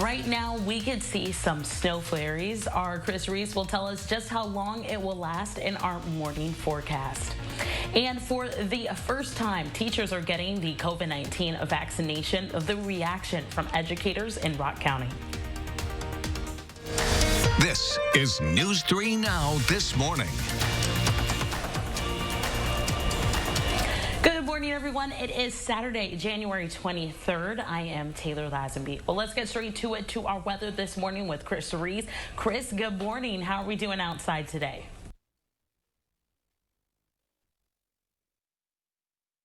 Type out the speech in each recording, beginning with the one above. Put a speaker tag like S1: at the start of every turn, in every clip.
S1: Right now, we could see some snow flurries. Our Chris Reese will tell us just how long it will last in our morning forecast. And for the first time, teachers are getting the COVID-19 vaccination. The reaction from educators in Rock County.
S2: This is News 3 Now this morning.
S1: Good morning, everyone. It is Saturday, January 23rd. I am Taylor Lazenby. Well, let's get straight to it, to our weather this morning with Chris Reese. Chris, good morning. How are we doing outside today?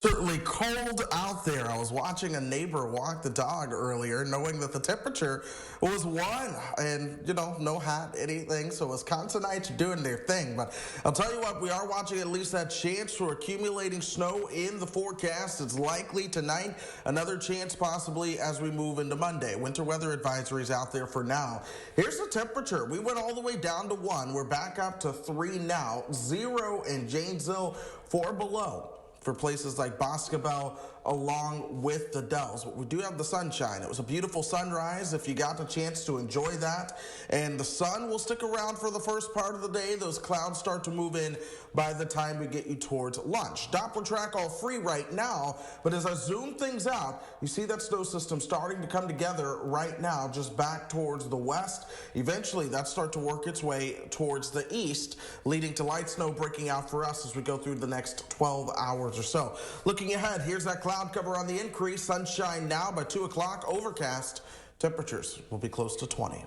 S3: Certainly cold out there. I was watching a neighbor walk the dog earlier, knowing that the temperature was 1 and, no hat, anything. So Wisconsinites doing their thing. But I'll tell you what, we are watching at least that chance for accumulating snow in the forecast. It's likely tonight. Another chance possibly as we move into Monday. Winter weather advisories out there for now. Here's the temperature. We went all the way down to 1. We're back up to 3 now. 0 in Janesville, 4 below for places like Boscobel along with the Dells. But we do have the sunshine. It was a beautiful sunrise if you got the chance to enjoy that. And the sun will stick around for the first part of the day. Those clouds start to move in by the time we get you towards lunch. Doppler track all free right now, but as I zoom things out, you see that snow system starting to come together right now, just back towards the west. Eventually, that start to work its way towards the east, leading to light snow breaking out for us as we go through the next 12 hours or so. Looking ahead, here's that cloud cover on the increase. Sunshine now by 2 o'clock. Overcast. Temperatures will be close to 20.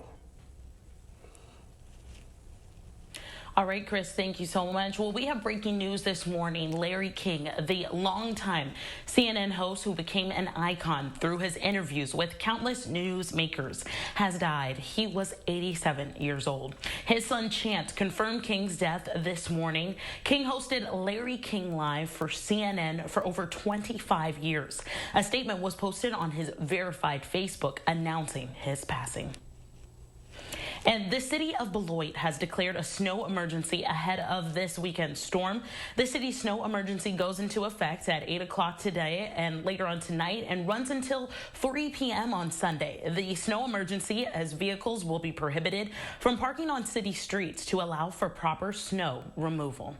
S1: All right, Chris, thank you so much. Well, we have breaking news this morning. Larry King, the longtime CNN host who became an icon through his interviews with countless newsmakers, has died. He was 87 years old. His son Chance confirmed King's death this morning. King hosted Larry King Live for CNN for over 25 years. A statement was posted on his verified Facebook announcing his passing. And the city of Beloit has declared a snow emergency ahead of this weekend's storm. The city's snow emergency goes into effect at 8 o'clock today and later on tonight and runs until 3 p.m. on Sunday. The snow emergency, as vehicles will be prohibited from parking on city streets to allow for proper snow removal.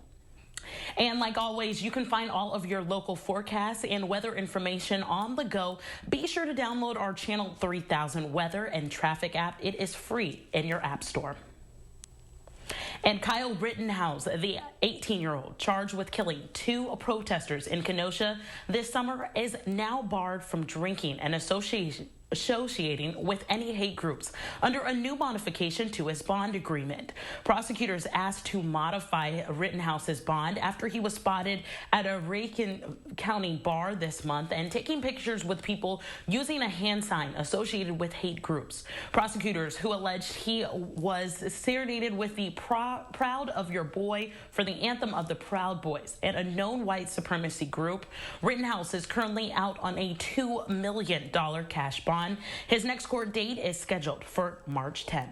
S1: And like always, you can find all of your local forecasts and weather information on the go. Be sure to download our Channel 3000 weather and traffic app. It is free in your app store. And Kyle Rittenhouse, the 18-year-old charged with killing 2 protesters in Kenosha this summer, is now barred from drinking and associating with any hate groups under a new modification to his bond agreement. Prosecutors asked to modify Rittenhouse's bond after he was spotted at a Rankin County bar this month and taking pictures with people using a hand sign associated with hate groups. Prosecutors who alleged he was serenaded with the Proud of Your Boy for the anthem of the Proud Boys and a known white supremacy group. Rittenhouse is currently out on a $2 million cash bond. His next court date is scheduled for March 10th.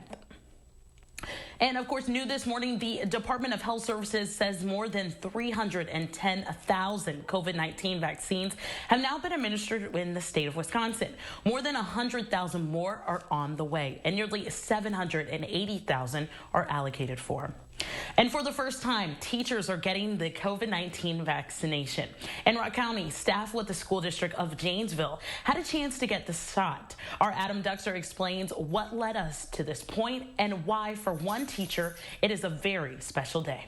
S1: And of course, new this morning, the Department of Health Services says more than 310,000 COVID-19 vaccines have now been administered in the state of Wisconsin. More than 100,000 more are on the way, and nearly 780,000 are allocated for. And for the first time, teachers are getting the COVID-19 vaccination. In Rock County, staff with the school district of Janesville had a chance to get the shot. Our Adam Duxer explains what led us to this point and why, for one teacher, it is a very special day.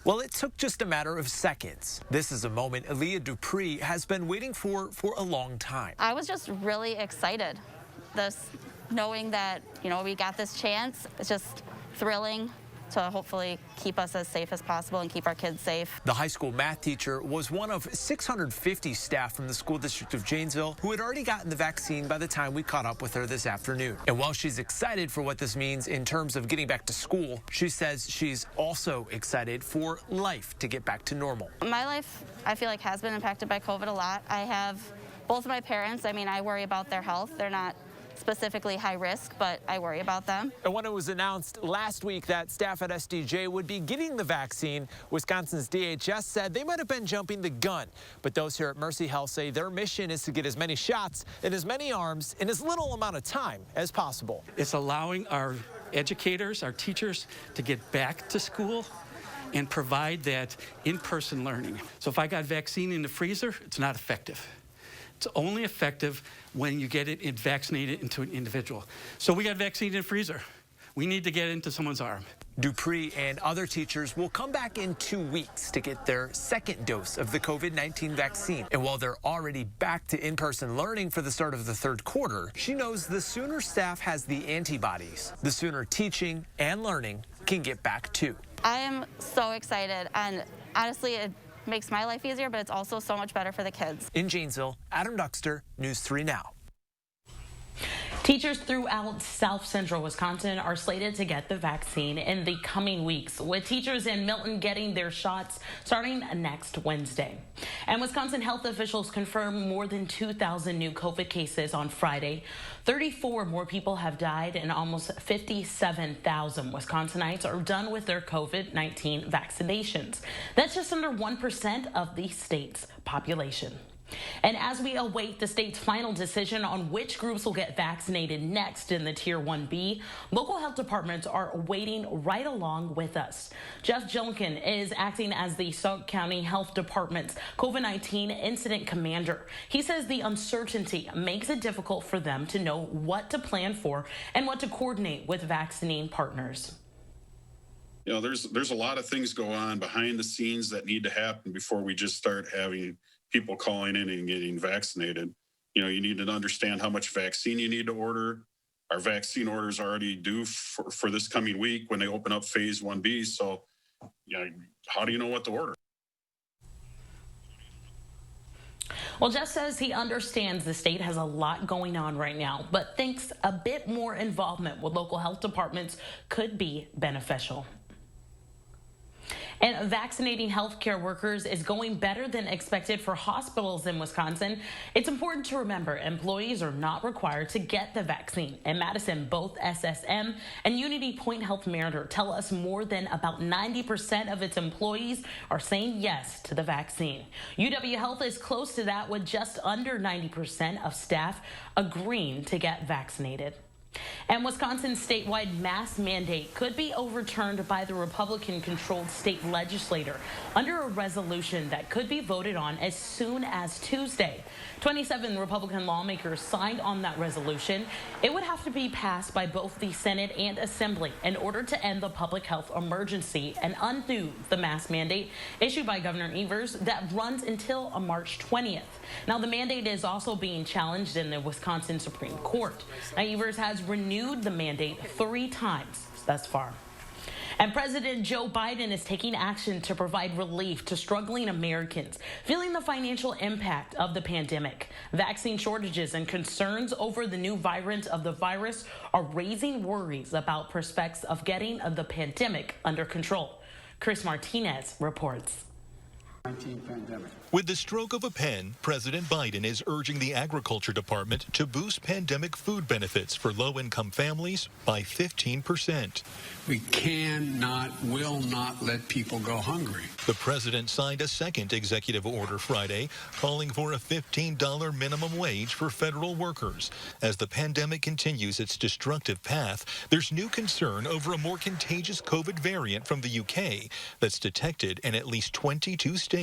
S4: Well, it took just a matter of seconds. This is a moment Aaliyah Dupree has been waiting for a long time.
S5: I was just really excited. Knowing that, we got this chance, it's just thrilling to hopefully keep us as safe as possible and keep our kids safe.
S4: The high school math teacher was one of 650 staff from the school district of Janesville who had already gotten the vaccine by the time we caught up with her this afternoon. And while she's excited for what this means in terms of getting back to school, she says she's also excited for life to get back to normal.
S5: My life, I feel like, has been impacted by COVID a lot. I have both of my parents. I worry about their health. They're not specifically high risk, but I worry about them.
S4: And when it was announced last week that staff at SDJ would be getting the vaccine, Wisconsin's DHS said they might have been jumping the gun. But those here at Mercy Health say their mission is to get as many shots in as many arms in as little amount of time as possible.
S6: It's allowing our educators, our teachers, to get back to school and provide that in-person learning. So if I got vaccine in the freezer, it's not effective. It's only effective when you get it vaccinated into an individual. So we got vaccine in the freezer. We need to get it into someone's arm.
S4: Dupree and other teachers will come back in 2 weeks to get their second dose of the COVID-19 vaccine. And while they're already back to in-person learning for the start of the third quarter, she knows the sooner staff has the antibodies, the sooner teaching and learning can get back too.
S5: I am so excited, and honestly, it makes my life easier, but it's also so much better for the kids.
S4: In Janesville, Adam Duxter, News 3 Now.
S1: Teachers throughout South Central Wisconsin are slated to get the vaccine in the coming weeks, with teachers in Milton getting their shots starting next Wednesday. And Wisconsin health officials confirmed more than 2,000 new COVID cases on Friday. 34 more people have died, and almost 57,000 Wisconsinites are done with their COVID-19 vaccinations. That's just under 1% of the state's population. And as we await the state's final decision on which groups will get vaccinated next in the Tier 1B, local health departments are waiting right along with us. Jeff Jilkin is acting as the Sauk County Health Department's COVID-19 incident commander. He says the uncertainty makes it difficult for them to know what to plan for and what to coordinate with vaccinating partners.
S7: You know, there's a lot of things go on behind the scenes that need to happen before we just start having people calling in and getting vaccinated. You know, you need to understand how much vaccine you need to order. Our vaccine orders are already due for this coming week when they open up phase 1B. So, you know, how do you know what to order?
S1: Well, Jeff says he understands the state has a lot going on right now, but thinks a bit more involvement with local health departments could be beneficial. And vaccinating healthcare workers is going better than expected for hospitals in Wisconsin. It's important to remember employees are not required to get the vaccine. In Madison, both SSM and Unity Point Health Mariner tell us more than about 90% of its employees are saying yes to the vaccine. UW Health is close to that, with just under 90% of staff agreeing to get vaccinated. And Wisconsin's statewide mask mandate could be overturned by the Republican-controlled state legislature under a resolution that could be voted on as soon as Tuesday. 27 Republican lawmakers signed on that resolution. It would have to be passed by both the Senate and Assembly in order to end the public health emergency and undo the mask mandate issued by Governor Evers that runs until March 20th. Now, the mandate is also being challenged in the Wisconsin Supreme Court. Now, Evers has renewed the mandate 3 times thus far. And President Joe Biden is taking action to provide relief to struggling Americans feeling the financial impact of the pandemic. Vaccine shortages and concerns over the new variant of the virus are raising worries about prospects of getting the pandemic under control. Chris Martinez reports.
S8: With the stroke of a pen, President Biden is urging the Agriculture Department to boost pandemic food benefits for low-income families by 15%.
S9: We will not let people go hungry.
S8: The president signed a second executive order Friday calling for a $15 minimum wage for federal workers. As the pandemic continues its destructive path, there's new concern over a more contagious COVID variant from the UK that's detected in at least 22 states.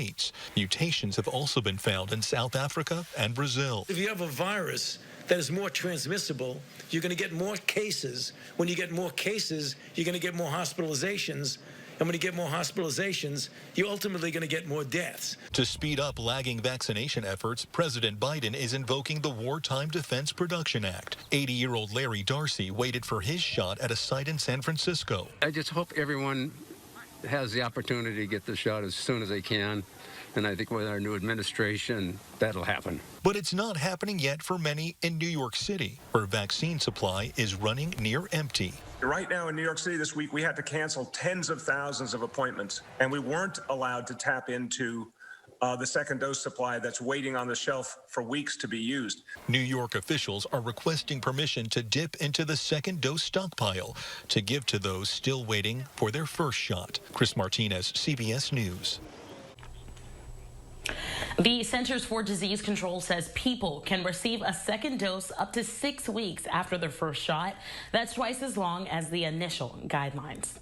S8: Mutations have also been found in South Africa and Brazil.
S10: If you have a virus that is more transmissible, you're going to get more cases. When you get more cases, you're going to get more hospitalizations. And when you get more hospitalizations, you're ultimately going to get more deaths.
S8: To speed up lagging vaccination efforts, President Biden is invoking the Wartime Defense Production Act. 80-year-old Larry Darcy waited for his shot at a site in San Francisco.
S11: I just hope everyone has the opportunity to get the shot as soon as they can. And I think with our new administration, that'll happen.
S8: But it's not happening yet for many in New York City, where vaccine supply is running near empty.
S12: Right now in New York City this week, we had to cancel tens of thousands of appointments, and we weren't allowed to tap into the second dose supply that's waiting on the shelf for weeks to be used.
S8: New York officials are requesting permission to dip into the second dose stockpile to give to those still waiting for their first shot. Chris Martinez, CBS News.
S1: The Centers for Disease Control says people can receive a second dose up to 6 weeks after their first shot. That's twice as long as the initial guidelines.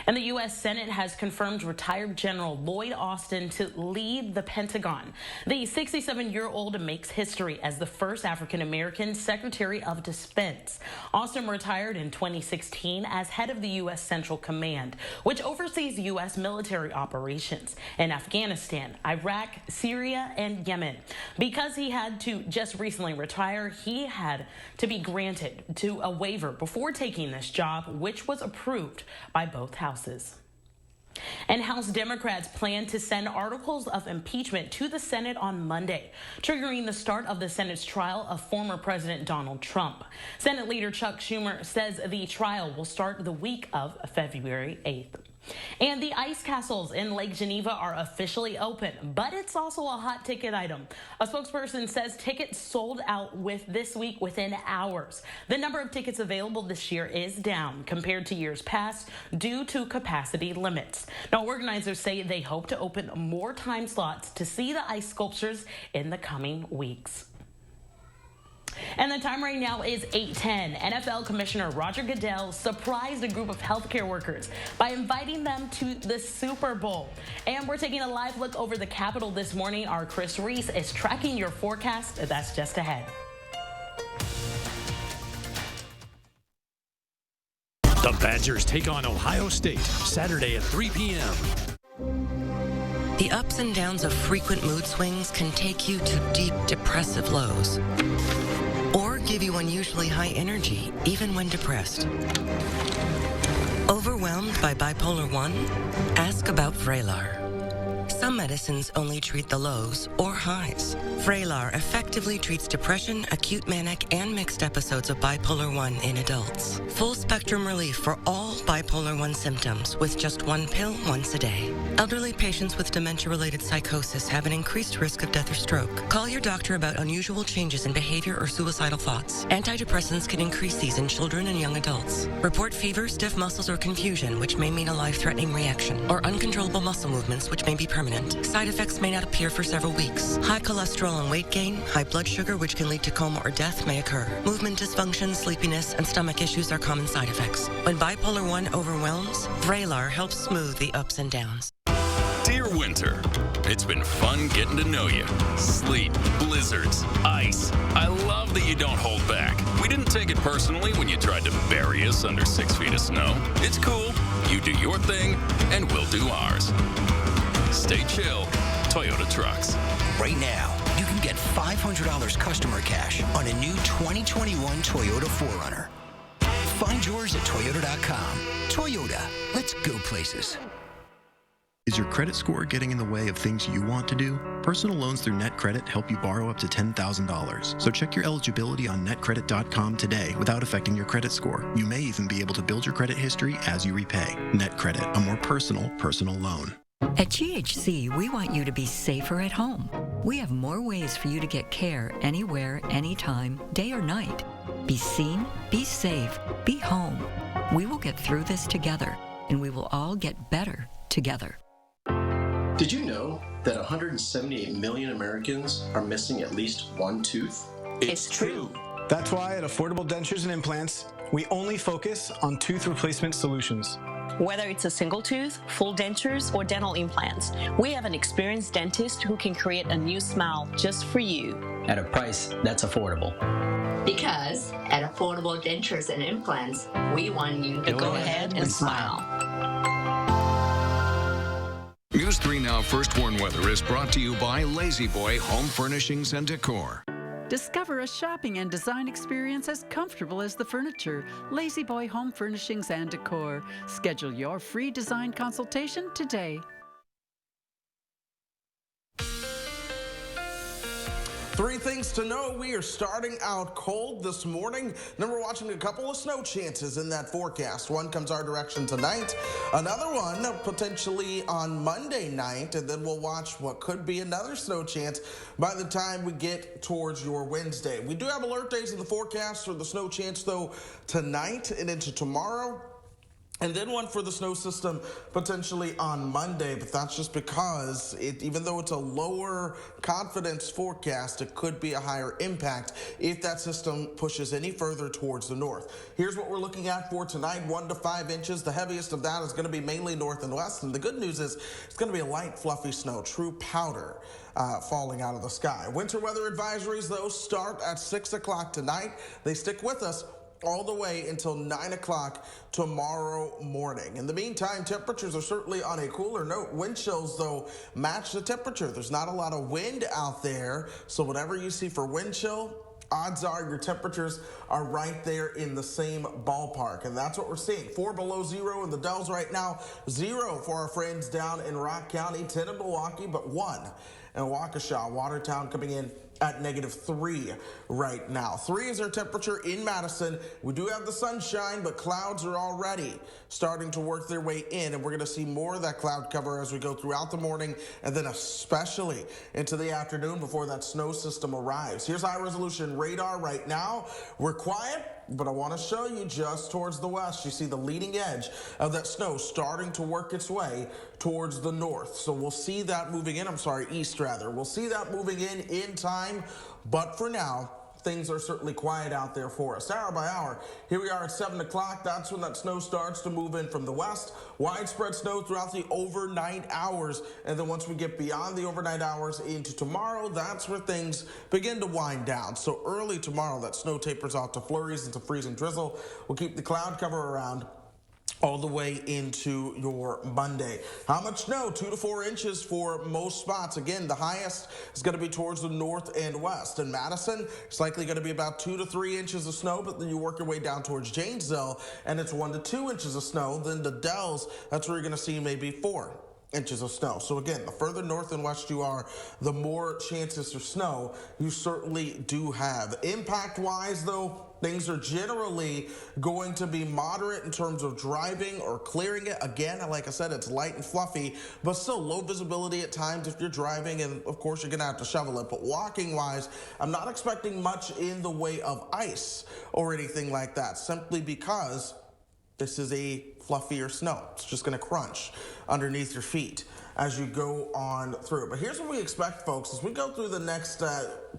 S1: And the U.S. Senate has confirmed retired General Lloyd Austin to lead the Pentagon. The 67-year-old makes history as the first African-American Secretary of Defense. Austin retired in 2016 as head of the U.S. Central Command, which oversees U.S. military operations in Afghanistan, Iraq, Syria, and Yemen. Because he had to just recently retire, he had to be granted to a waiver before taking this job, which was approved by both houses. And House Democrats plan to send articles of impeachment to the Senate on Monday, triggering the start of the Senate's trial of former President Donald Trump. Senate Leader Chuck Schumer says the trial will start the week of February 8th. And the ice castles in Lake Geneva are officially open, but it's also a hot ticket item. A spokesperson says tickets sold out this week within hours. The number of tickets available this year is down compared to years past due to capacity limits. Now, organizers say they hope to open more time slots to see the ice sculptures in the coming weeks. And the time right now is 8:10. NFL Commissioner Roger Goodell surprised a group of healthcare workers by inviting them to the Super Bowl. And we're taking a live look over the Capitol this morning. Our Chris Reese is tracking your forecast. That's just ahead.
S13: The Badgers take on Ohio State Saturday at 3 p.m.
S14: The ups and downs of frequent mood swings can take you to deep depressive lows, or give you unusually high energy even when depressed. Overwhelmed by bipolar 1? Ask about Vraylar. Some medicines only treat the lows or highs. Vraylar effectively treats depression, acute manic, and mixed episodes of bipolar 1 in adults. Full spectrum relief for all bipolar 1 symptoms with just one pill once a day. Elderly patients with dementia-related psychosis have an increased risk of death or stroke. Call your doctor about unusual changes in behavior or suicidal thoughts. Antidepressants can increase these in children and young adults. Report fever, stiff muscles, or confusion, which may mean a life-threatening reaction, or uncontrollable muscle movements, which may be permanent. Side effects may not appear for several weeks. High cholesterol and weight gain, high blood sugar, which can lead to coma or death, may occur. Movement dysfunction, sleepiness, and stomach issues are common side effects. When bipolar 1 overwhelms, Vraylar helps smooth the ups and downs.
S15: Dear Winter, it's been fun getting to know you. Sleet, blizzards, ice. I love that you don't hold back. We didn't take it personally when you tried to bury us under 6 feet of snow. It's cool. You do your thing, and we'll do ours. Stay chill. Toyota Trucks.
S16: Right now, you can get $500 customer cash on a new 2021 Toyota 4Runner. Find yours at Toyota.com. Toyota, let's go places.
S17: Is your credit score getting in the way of things you want to do? Personal loans through NetCredit help you borrow up to $10,000. So check your eligibility on netcredit.com today without affecting your credit score. You may even be able to build your credit history as you repay. NetCredit, a more personal loan.
S18: At GHC, we want you to be safer at home. We have more ways for you to get care anywhere, anytime, day or night. Be seen, be safe, be home. We will get through this together, and we will all get better together.
S19: Did you know that 178 million Americans are missing at least one tooth?
S20: It's true. That's why at Affordable Dentures and Implants, we only focus on tooth replacement solutions.
S21: Whether it's a single tooth, full dentures, or dental implants, we have an experienced dentist who can create a new smile just for you.
S22: At a price that's affordable.
S23: Because at Affordable Dentures and Implants, we want you to go ahead and smile.
S2: News 3 Now First Warn Weather is brought to you by Lazy Boy Home Furnishings and Decor.
S24: Discover a shopping and design experience as comfortable as the furniture. Lazy Boy Home Furnishings and Decor. Schedule your free design consultation today.
S3: Three things to know. We are starting out cold this morning. Then we're watching a couple of snow chances in that forecast. One comes our direction tonight. Another one potentially on Monday night. And then we'll watch what could be another snow chance by the time we get towards your Wednesday. We do have alert days in the forecast for the snow chance, though, tonight and into tomorrow. And then one for the snow system potentially on Monday, but that's just because even though it's a lower confidence forecast, it could be a higher impact if that system pushes any further towards the north. Here's what we're looking at for tonight, 1 to 5 inches. The heaviest of that is going to be mainly north and west. And the good news is it's going to be a light, fluffy snow, true powder falling out of the sky. Winter weather advisories, though, start at 6 o'clock tonight. They stick with us all the way until 9 o'clock tomorrow morning. In the meantime, temperatures are certainly on a cooler note. Wind chills, though, match the temperature. There's not a lot of wind out there, so whatever you see for wind chill, odds are your temperatures are right there in the same ballpark. And that's what we're seeing. 4 below zero in the Dells right now. 0 for our friends down in Rock County. 10 in Milwaukee, but 1 in Waukesha. Watertown coming in at -3 right now. 3 is our temperature in Madison. We do have the sunshine, but clouds are already starting to work their way in, and we're going to see more of that cloud cover as we go throughout the morning and then especially into the afternoon before that snow system arrives. Here's high resolution radar right now. We're quiet, but I want to show you just towards the west. You see the leading edge of that snow starting to work its way towards the north. So we'll see that moving in. East rather. We'll see that moving in time. But for now, things are certainly quiet out there for us. Hour by hour, here we are at 7 o'clock. That's when that snow starts to move in from the west. Widespread snow throughout the overnight hours. And then once we get beyond the overnight hours into tomorrow, that's where things begin to wind down. So early tomorrow, that snow tapers off to flurries and to freezing drizzle. We'll keep the cloud cover around all the way into your Monday. How much snow? 2 to 4 inches for most spots. Again, the highest is going to be towards the north and west. In Madison, it's likely going to be about 2 to 3 inches of snow, but then you work your way down towards Janesville, and it's 1 to 2 inches of snow. Then the Dells, that's where you're going to see maybe 4 inches of snow. So again, the further north and west you are, the more chances for snow you certainly do have. Impact-wise, though, things are generally going to be moderate in terms of driving or clearing it. Again, like I said, it's light and fluffy, but still low visibility at times if you're driving, and of course you're going to have to shovel it. But walking-wise, I'm not expecting much in the way of ice or anything like that, simply because this is a fluffier snow. It's just going to crunch underneath your feet as you go on through. But here's what we expect, folks. As we go through the next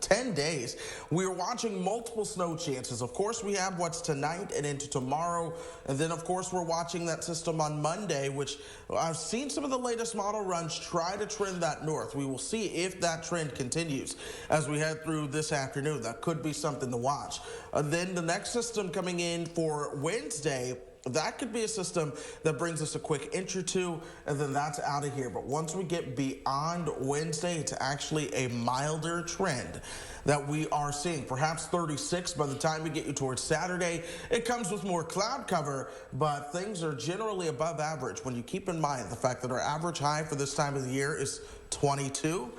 S3: 10 days, we're watching multiple snow chances. Of course, we have what's tonight and into tomorrow. And then, of course, we're watching that system on Monday, which I've seen some of the latest model runs try to trend that north. We will see if that trend continues as we head through this afternoon. That could be something to watch. Then the next system coming in for Wednesday, that could be a system that brings us a quick inch or two, and then that's out of here. But once we get beyond Wednesday, it's actually a milder trend that we are seeing. Perhaps 36 by the time we get you towards Saturday. It comes with more cloud cover, but things are generally above average when you keep in mind the fact that our average high for this time of the year is 22.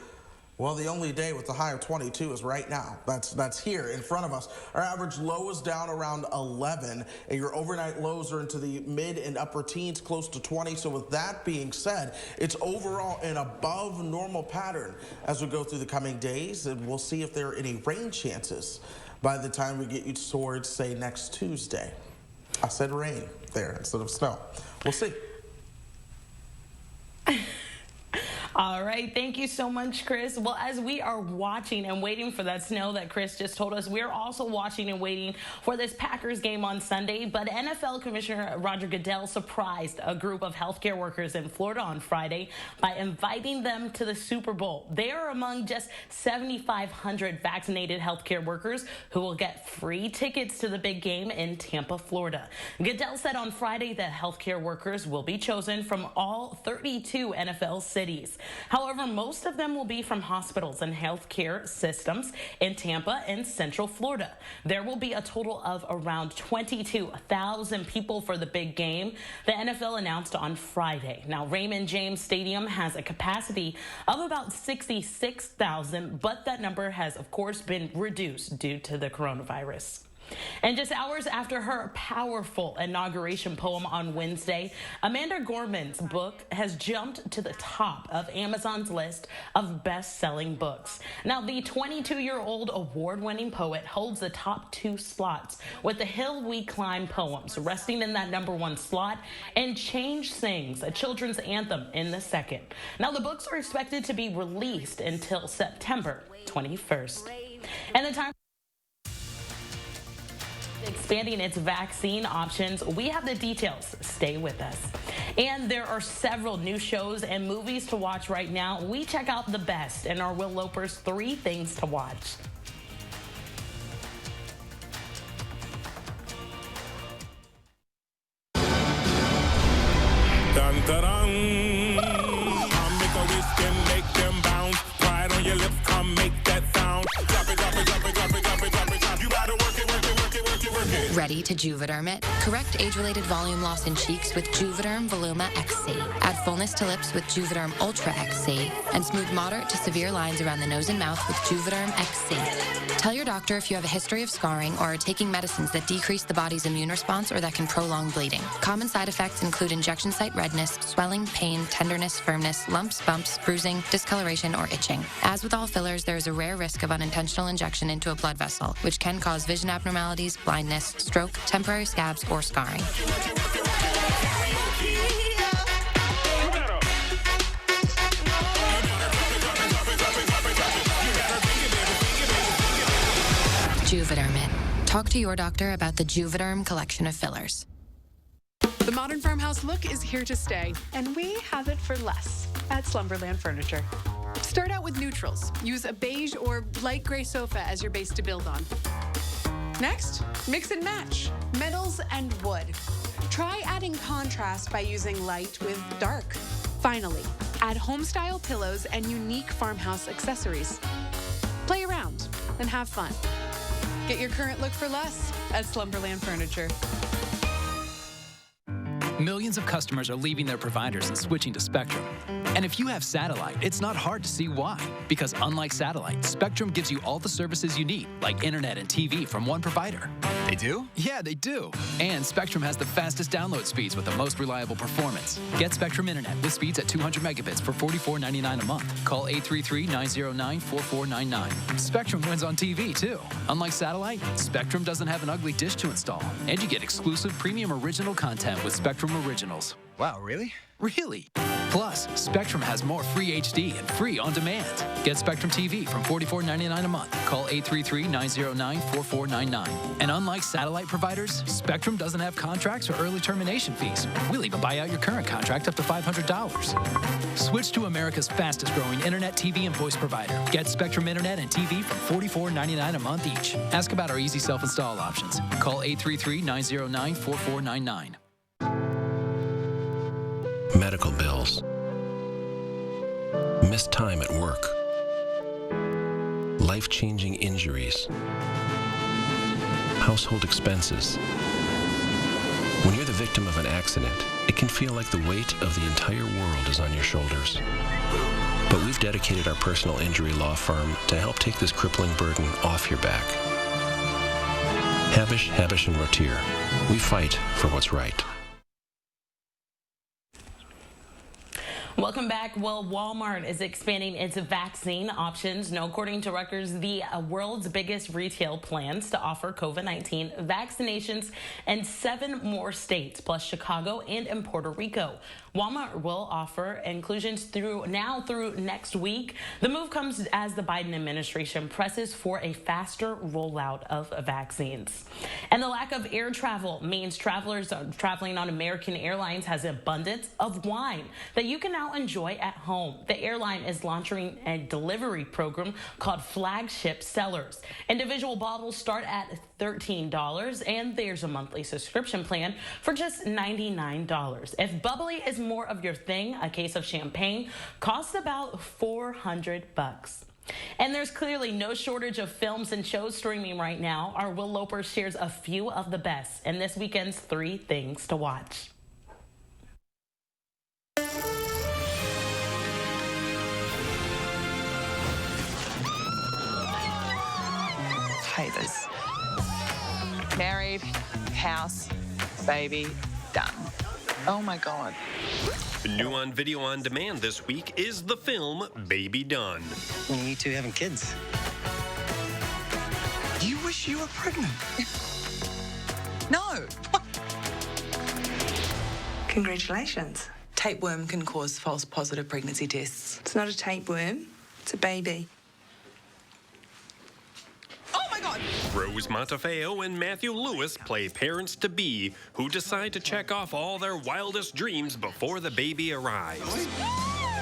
S3: Well, the only day with the high of 22 is right now. That's here in front of us. Our average low is down around 11, and your overnight lows are into the mid and upper teens, close to 20. So with that being said, it's overall an above normal pattern as we go through the coming days, and we'll see if there are any rain chances by the time we get you towards, say, next Tuesday. I said rain there instead of snow. We'll see.
S1: All right, thank you so much, Chris. Well, as we are watching and waiting for that snow that Chris just told us, we're also watching and waiting for this Packers game on Sunday. But NFL Commissioner Roger Goodell surprised a group of healthcare workers in Florida on Friday by inviting them to the Super Bowl. They are among just 7,500 vaccinated healthcare workers who will get free tickets to the big game in Tampa, Florida. Goodell said on Friday that healthcare workers will be chosen from all 32 NFL cities. However, most of them will be from hospitals and healthcare systems in Tampa and Central Florida. There will be a total of around 22,000 people for the big game, the NFL announced on Friday. Now, Raymond James Stadium has a capacity of about 66,000, but that number has, of course, been reduced due to the coronavirus. And just hours after her powerful inauguration poem on Wednesday, Amanda Gorman's book has jumped to the top of Amazon's list of best-selling books. Now, the 22-year-old award-winning poet holds the top 2 slots, with The Hill We Climb poems resting in that #1 slot, and Change Sings, a children's anthem, in the second. Now, the books are expected to be released until September 21st. And the time expanding its vaccine options. We have the details. Stay with us. And there are several new shows and movies to watch right now. We check out the best in our Will Loper's 3 Things to Watch.
S4: Dun, dun, dun. Come make a wish and make them bounce. Pride on your lips, come make that sound. Drop it, drop it, drop it, drop it, drop it, drop it, drop it. You gotta work it, work it, work it, work it, work it.
S5: Ready to Juvederm it? Correct age-related volume loss in cheeks with Juvederm Voluma XC. Add fullness to lips with Juvederm Ultra XC. And smooth moderate to severe lines around the nose and mouth with Juvederm XC. Tell your doctor if you have a history of scarring or are taking medicines that decrease the body's immune response or that can prolong bleeding. Common side effects include injection site redness, swelling, pain, tenderness, firmness, lumps, bumps, bruising, discoloration, or itching. As with all fillers, there is a rare risk of unintentional injection into a blood vessel, which can cause vision abnormalities, blindness, stroke, temporary scabs, or scarring. Juvederm it. Talk to your doctor about the Juvederm collection of fillers.
S6: The modern farmhouse look is here to stay, and we have it for less at Slumberland Furniture. Start out with neutrals. Use a beige or light gray sofa as your base to build on. Next, mix and match metals and wood. Try adding contrast by using light with dark. Finally, add home-style pillows and unique farmhouse accessories. Play around and have fun. Get your current look for less at Slumberland Furniture.
S7: Millions of customers are leaving their providers and switching to Spectrum. And if you have satellite, it's not hard to see why. Because unlike satellite, Spectrum gives you all the services you need, like internet and TV from one provider. They do? Yeah, they do. And Spectrum has the fastest download speeds with the most reliable performance. Get Spectrum Internet with speeds at 200 megabits for $44.99 a month. Call 833-909-4499. Spectrum wins on TV, too. Unlike satellite, Spectrum doesn't have an ugly dish to install. And you get exclusive premium original content with Spectrum Originals.
S25: Wow, really?
S7: Really. Plus, Spectrum has more free HD and free on demand. Get Spectrum TV from $44.99 a month. Call 833-909-4499. And unlike satellite providers, Spectrum doesn't have contracts or early termination fees. We'll even buy out your current contract up to $500. Switch to America's fastest growing internet, TV, and voice provider. Get Spectrum Internet and TV from $44.99 a month each. Ask about our easy self-install options. Call 833-909-4499.
S26: Medical bills, missed time at work, life-changing injuries, household expenses. When you're the victim of an accident, it can feel like the weight of the entire world is on your shoulders. But we've dedicated our personal injury law firm to help take this crippling burden off your back. Habish, Habish & Rotier. We fight for what's right.
S1: Welcome back. Well, Walmart is expanding its vaccine options. Now, according to records, the world's biggest retail plans to offer COVID-19 vaccinations in 7 more states, plus Chicago and in Puerto Rico. Walmart will offer inclusions through next week. The move comes as the Biden administration presses for a faster rollout of vaccines. And the lack of air travel means travelers traveling on American Airlines has abundance of wine that you can now enjoy at home. The airline is launching a delivery program called Flagship Sellers. Individual bottles start at $13, and there's a monthly subscription plan for just $99. If bubbly is more of your thing, a case of champagne costs about $400. And there's clearly no shortage of films and shows streaming right now. Our Will Loper shares a few of the best in this weekend's 3 Things to Watch.
S8: Haters. Married, house, baby, done. Oh my God.
S9: New on video on demand this week is the film Baby Done.
S10: You two having kids? You wish you were pregnant.
S8: No.
S11: Congratulations.
S8: Tapeworm can cause false positive pregnancy tests.
S11: It's not a tapeworm, it's a baby.
S9: Rose Montefeo and Matthew Lewis play parents-to-be who decide to check off all their wildest dreams before the baby arrives.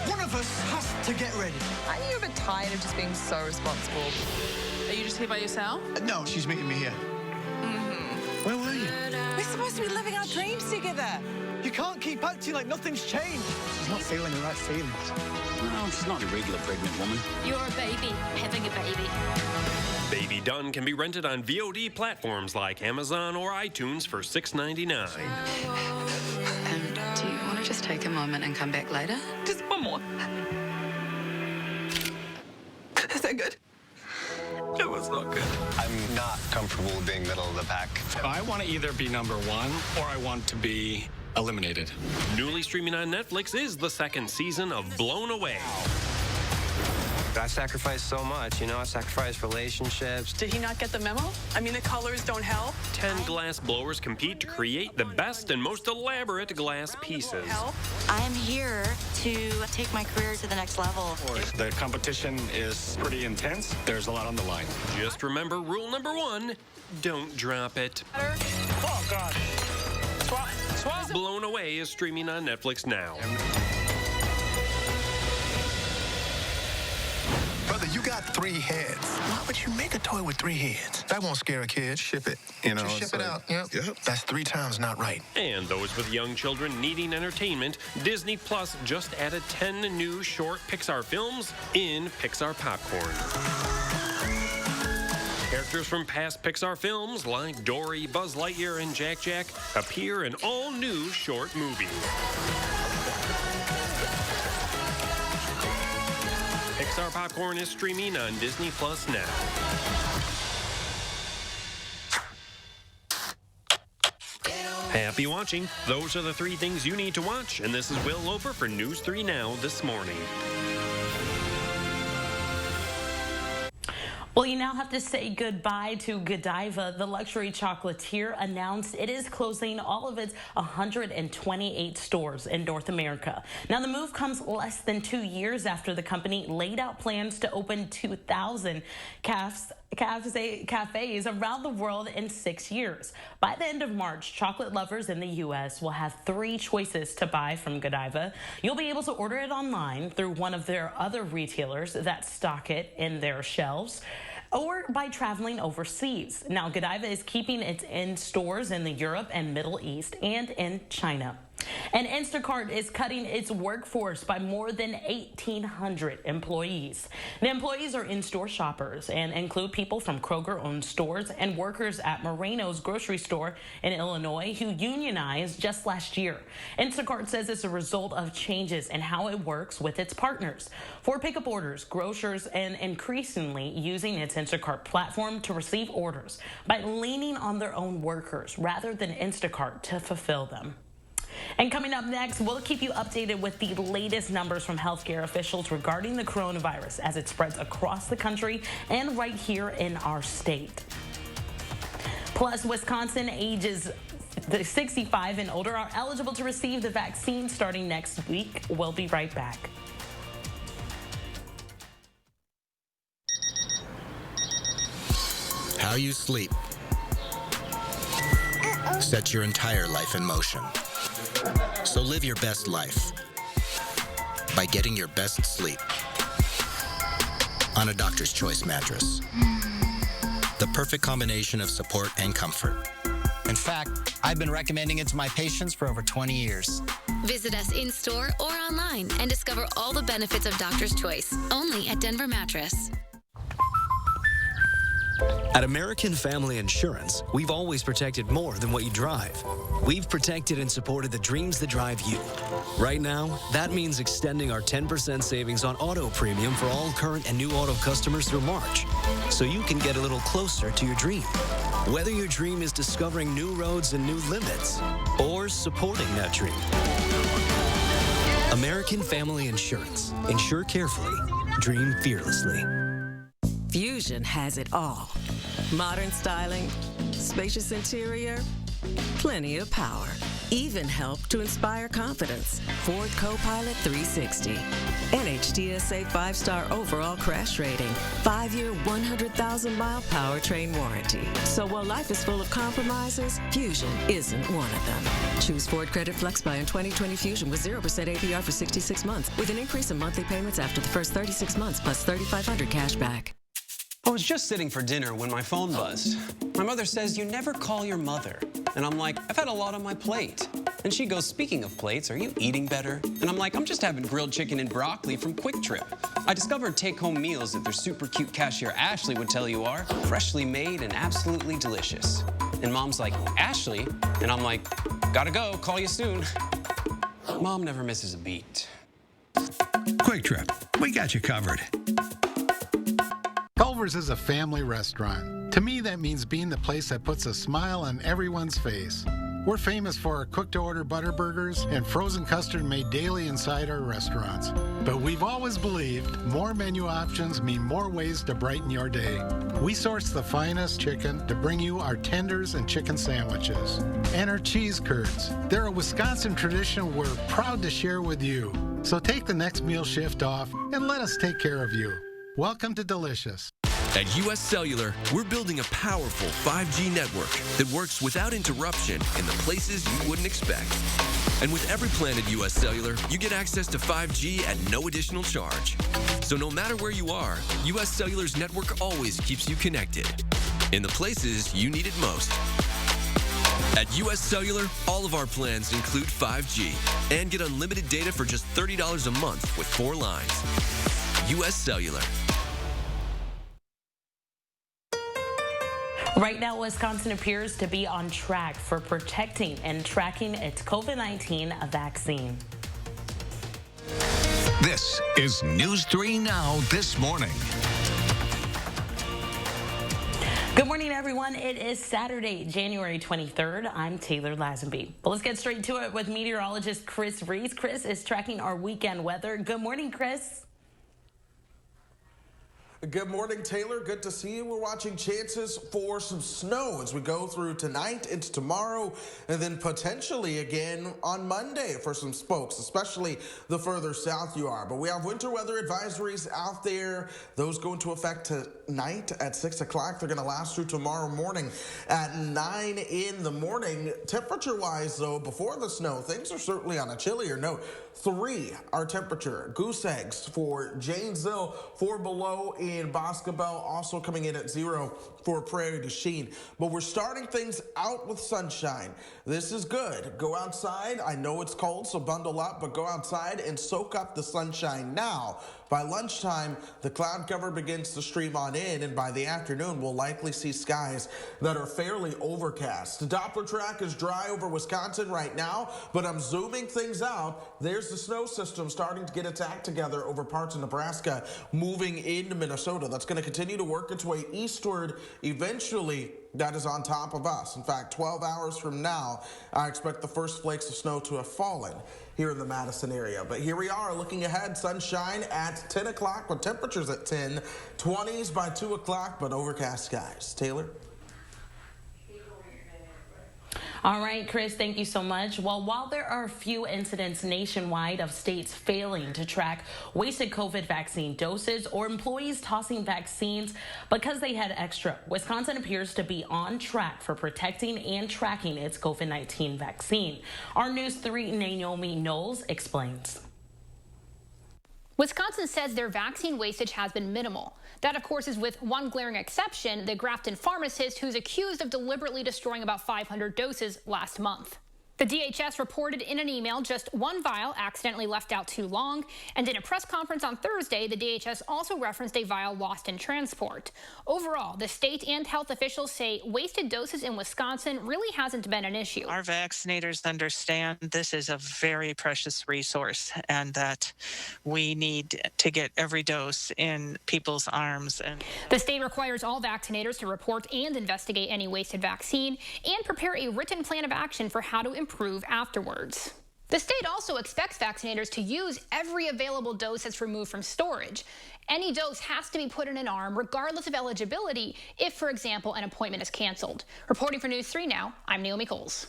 S10: One of us has to get ready.
S8: Aren't you a bit tired of just being so responsible? Are you just here by yourself?
S10: No, she's meeting me here. Where were you?
S8: We're supposed to be living our dreams together.
S10: You can't keep acting like nothing's changed. She's not feeling the right feelings.
S13: No, she's not a regular pregnant woman.
S12: You're a baby having a baby.
S9: Baby Done can be rented on VOD platforms like Amazon or iTunes for $6.99.
S12: Do you want to just take a moment and come back later?
S8: Just one more. Is that good? It was not good.
S25: I'm not comfortable being middle of the pack.
S13: I want to either be number 1 or I want to be eliminated.
S9: Newly streaming on Netflix is the 2nd season of Blown Away.
S25: I sacrificed so much, you know, I sacrificed relationships.
S8: Did he not get the memo? I mean, the colors don't help.
S9: 10 glass blowers compete to create the best and most elaborate glass pieces.
S27: I am here to take my career to the next level.
S13: The competition is pretty intense. There's a lot on the line.
S9: Just remember rule number 1, don't drop it.
S8: Oh, God. Swap.
S9: Blown Away is streaming on Netflix now.
S25: Brother, you got 3 heads. Why would you make a toy with 3 heads? That won't scare a kid. Ship it. You know, just ship it out. Yep. That's 3 times not right.
S9: And those with young children needing entertainment, Disney Plus just added 10 new short Pixar films in Pixar Popcorn. Characters from past Pixar films like Dory, Buzz Lightyear, and Jack Jack appear in all new short movies. Pixar Popcorn is streaming on Disney Plus now. Happy watching. Those are the 3 things you need to watch, and this is Will Loper for News 3 Now this morning.
S1: Well, you now have to say goodbye to Godiva. The luxury chocolatier announced it is closing all of its 128 stores in North America. Now, the move comes less than 2 years after the company laid out plans to open 2,000 cafes around the world in 6 years. By the end of March, chocolate lovers in the U.S. will have 3 choices to buy from Godiva. You'll be able to order it online through one of their other retailers that stock it in their shelves, or by traveling overseas. Now, Godiva is keeping it in stores in the Europe and Middle East and in China. And Instacart is cutting its workforce by more than 1,800 employees. The employees are in-store shoppers and include people from Kroger-owned stores and workers at Moreno's grocery store in Illinois who unionized just last year. Instacart says it's a result of changes in how it works with its partners. For pickup orders, grocers and increasingly using its Instacart platform to receive orders by leaning on their own workers rather than Instacart to fulfill them. And coming up next, we'll keep you updated with the latest numbers from healthcare officials regarding the coronavirus as it spreads across the country and right here in our state. Plus, Wisconsin ages 65 and older are eligible to receive the vaccine starting next week. We'll be right back.
S28: How you sleep sets your entire life in motion. So live your best life by getting your best sleep on a Doctor's Choice mattress. The perfect combination of support and comfort.
S22: In fact, I've been recommending it to my patients for over 20 years.
S5: Visit us in-store or online and discover all the benefits of Doctor's Choice, only at Denver Mattress.
S14: At American Family Insurance, we've always protected more than what you drive. We've protected and supported the dreams that drive you. Right now, that means extending our 10% savings on auto premium for all current and new auto customers through March, so you can get a little closer to your dream. Whether your dream is discovering new roads and new limits, or supporting that dream. American Family Insurance. Insure carefully. Dream fearlessly.
S15: Fusion has it all. Modern styling, spacious interior, plenty of power. Even help to inspire confidence. Ford Copilot 360. NHTSA 5-star overall crash rating. 5-year, 100,000-mile powertrain warranty. So while life is full of compromises, Fusion isn't one of them. Choose Ford Credit Flex Buy in 2020 Fusion with 0% APR for 66 months with an increase in monthly payments after the first 36 months plus $3,500 cash back.
S16: I was just sitting for dinner when my phone buzzed. My mother says, "You never call your mother." And I'm like, "I've had a lot on my plate." And she goes, "Speaking of plates, are you eating better?" And I'm like, "I'm just having grilled chicken and broccoli from Quick Trip." I discovered take-home meals that their super cute cashier Ashley would tell you are freshly made and absolutely delicious. And Mom's like, "Ashley?" And I'm like, "Gotta go, call you soon." Mom never misses a beat.
S17: Quick Trip, we got you covered.
S18: Culver's is a family restaurant. To me, that means being the place that puts a smile on everyone's face. We're famous for our cooked-to-order butter burgers and frozen custard made daily inside our restaurants. But we've always believed more menu options mean more ways to brighten your day. We source the finest chicken to bring you our tenders and chicken sandwiches. And our cheese curds. They're a Wisconsin tradition we're proud to share with you. So take the next meal shift off and let us take care of you. Welcome to Delicious.
S19: At U.S. Cellular, we're building a powerful 5G network that works without interruption in the places you wouldn't expect. And with every plan at U.S. Cellular, you get access to 5G at no additional charge. So no matter where you are, U.S. Cellular's network always keeps you connected in the places you need it most. At U.S. Cellular, all of our plans include 5G and get unlimited data for just $30 a month with 4 lines. U.S. Cellular.
S1: Right now, Wisconsin appears to be on track for protecting and tracking its COVID-19 vaccine.
S2: This is News 3 Now This Morning.
S1: Good morning, everyone. It is Saturday, January 23rd. I'm Taylor Lazenby. Well, let's get straight to it with meteorologist Chris Reese. Chris is tracking our weekend weather. Good morning, Chris.
S3: Good morning, Taylor. Good to see you. We're watching chances for some snow as we go through tonight into tomorrow, and then potentially again on Monday for some folks, especially the further south you are. But we have winter weather advisories out there. Those go into effect tonight at 6 o'clock. They're going to last through tomorrow morning at 9 in the morning. Temperature-wise, though, before the snow, things are certainly on a chillier note. 3 our temperature. Goose eggs for Janesville, 4 below in Boscobel, also coming in at 0 for Prairie du Chien. But we're starting things out with sunshine. This is good. Go outside. I know it's cold, so bundle up, but go outside and soak up the sunshine now. By lunchtime, the cloud cover begins to stream on in, and by the afternoon, we'll likely see skies that are fairly overcast. The Doppler track is dry over Wisconsin right now, but I'm zooming things out. There's the snow system starting to get its act together over parts of Nebraska, moving into Minnesota. That's going to continue to work its way eastward. Eventually, that is on top of us. In fact, 12 hours from now, I expect the first flakes of snow to have fallen here in the Madison area. But here we are looking ahead, sunshine at 10 o'clock with temperatures at 10, 20s by 2 o'clock, but overcast skies. Taylor?
S1: All right, Chris, thank you so much. Well, while there are a few incidents nationwide of states failing to track wasted COVID vaccine doses or employees tossing vaccines because they had extra, Wisconsin appears to be on track for protecting and tracking its COVID-19 vaccine. Our News 3 Naomi Knowles explains.
S20: Wisconsin says their vaccine wastage has been minimal. That, of course, is with one glaring exception, the Grafton pharmacist who's accused of deliberately destroying about 500 doses last month. The DHS reported in an email just one vial accidentally left out too long, and in a press conference on Thursday, the DHS also referenced a vial lost in transport. Overall, the state and health officials say wasted doses in Wisconsin really hasn't been an issue.
S4: Our vaccinators understand this is a very precious resource and that we need to get every dose in people's arms. And
S20: the state requires all vaccinators to report and investigate any wasted vaccine and prepare a written plan of action for how to improve afterwards. The state also expects vaccinators to use every available dose that's removed from storage. Any dose has to be put in an arm regardless of eligibility if, for example, an appointment is canceled. Reporting for News 3 Now, I'm Naomi Coles.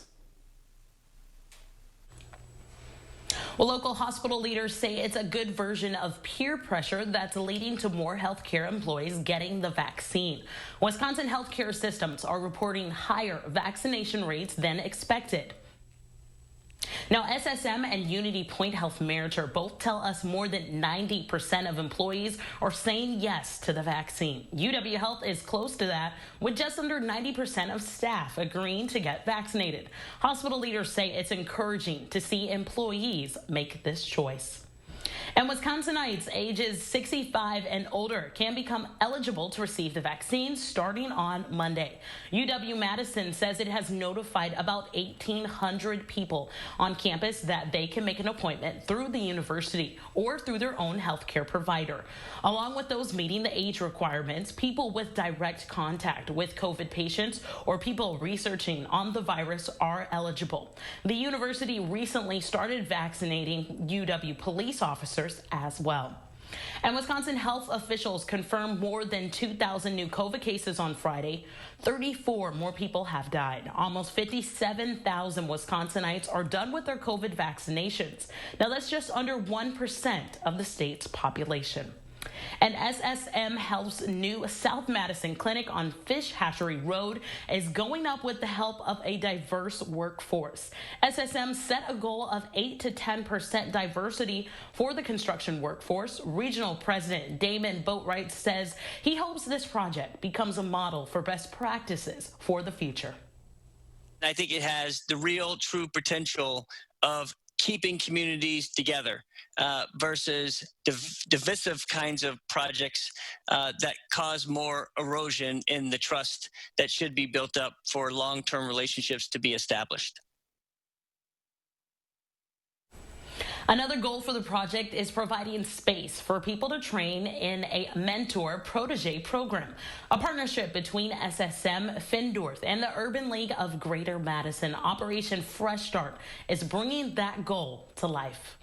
S1: Well, local hospital leaders say it's a good version of peer pressure that's leading to more healthcare employees getting the vaccine. Wisconsin healthcare systems are reporting higher vaccination rates than expected. Now, SSM and Unity Point Health Manager both tell us more than 90% of employees are saying yes to the vaccine. UW Health is close to that, with just under 90% of staff agreeing to get vaccinated. Hospital leaders say it's encouraging to see employees make this choice. And Wisconsinites ages 65 and older can become eligible to receive the vaccine starting on Monday. UW Madison says it has notified about 1,800 people on campus that they can make an appointment through the university or through their own healthcare provider. Along with those meeting the age requirements, people with direct contact with COVID patients or people researching on the virus are eligible. The university recently started vaccinating UW police officers as well. And Wisconsin health officials confirmed more than 2,000 new COVID cases on Friday. 34 more people have died. Almost 57,000 Wisconsinites are done with their COVID vaccinations. Now that's just under 1% of the state's population. And SSM Health's new South Madison clinic on Fish Hatchery Road is going up with the help of a diverse workforce. SSM set a goal of 8 to 10% diversity for the construction workforce. Regional President Damon Boatwright says he hopes this project becomes a model for best practices for the future.
S6: I think it has the real true potential of keeping communities together versus divisive kinds of projects that cause more erosion in the trust that should be built up for long-term relationships to be established.
S1: Another goal for the project is providing space for people to train in a mentor-protege program, a partnership between SSM, Findorf, and the Urban League of Greater Madison. Operation Fresh Start is bringing that goal to life.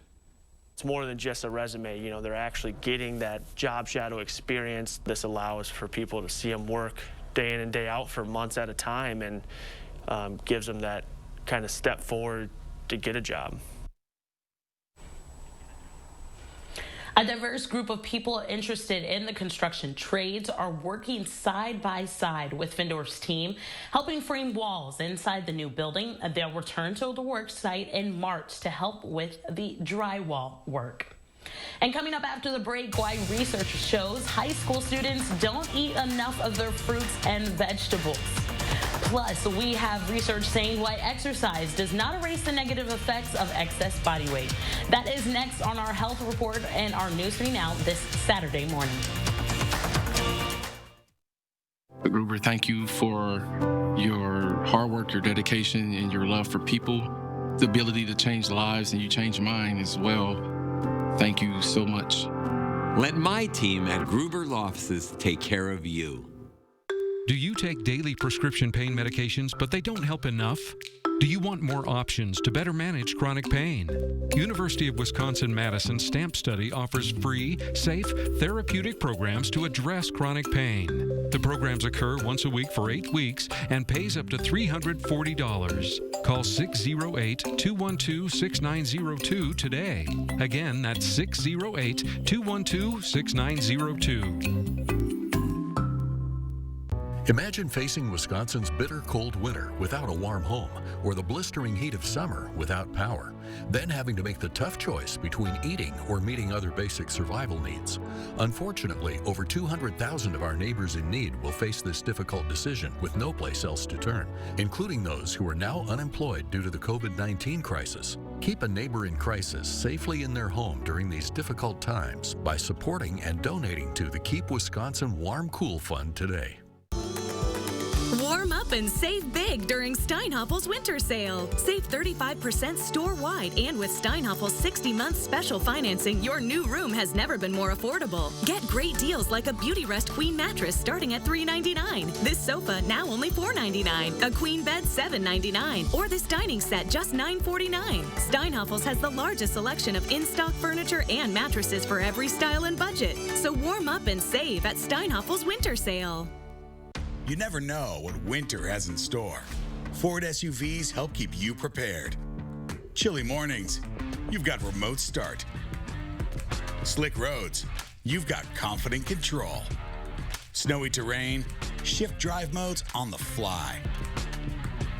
S7: It's more than just a resume. You know, they're actually getting that job shadow experience. This allows for people to see them work day in and day out for months at a time and gives them that kind of step forward to get a job.
S1: A diverse group of people interested in the construction trades are working side by side with Findorf's team, helping frame walls inside the new building. They'll return to the work site in March to help with the drywall work. And coming up after the break, why research shows high school students don't eat enough of their fruits and vegetables. Plus, we have research saying why exercise does not erase the negative effects of excess body weight. That is next on our health report and our News 3 Now this Saturday morning.
S11: Gruber, thank you for your hard work, your dedication, and your love for people, the ability to change lives, and you changed mine as well. Thank you so much.
S21: Let my team at Gruber Law Offices take care of you.
S23: Do you take daily prescription pain medications, but they don't help enough? Do you want more options to better manage chronic pain? University of Wisconsin-Madison STAMP Study offers free, safe, therapeutic programs to address chronic pain. The programs occur once a week for 8 weeks and pays up to $340. Call 608-212-6902 today. Again, that's 608-212-6902.
S8: Imagine facing Wisconsin's bitter cold winter without a warm home, or the blistering heat of summer without power, then having to make the tough choice between eating or meeting other basic survival needs. Unfortunately, over 200,000 of our neighbors in need will face this difficult decision with no place else to turn, including those who are now unemployed due to the COVID-19 crisis. Keep a neighbor in crisis safely in their home during these difficult times by supporting and donating to the Keep Wisconsin Warm Cool Fund today.
S10: Warm up and save big during Steinhaffel's winter sale. Save 35% store-wide, and with Steinhaffel's 60-month special financing, your new room has never been more affordable. Get great deals like a Beauty Rest Queen mattress starting at $3.99. This sofa now only $4.99. A queen bed $7.99. Or this dining set just $9.49. Steinhaffel's has the largest selection of in-stock furniture and mattresses for every style and budget. So warm up and save at Steinhaffel's winter sale.
S12: You never know what winter has in store. Ford SUVs help keep you prepared. Chilly mornings, you've got remote start. Slick roads, you've got confident control. Snowy terrain, shift drive modes on the fly.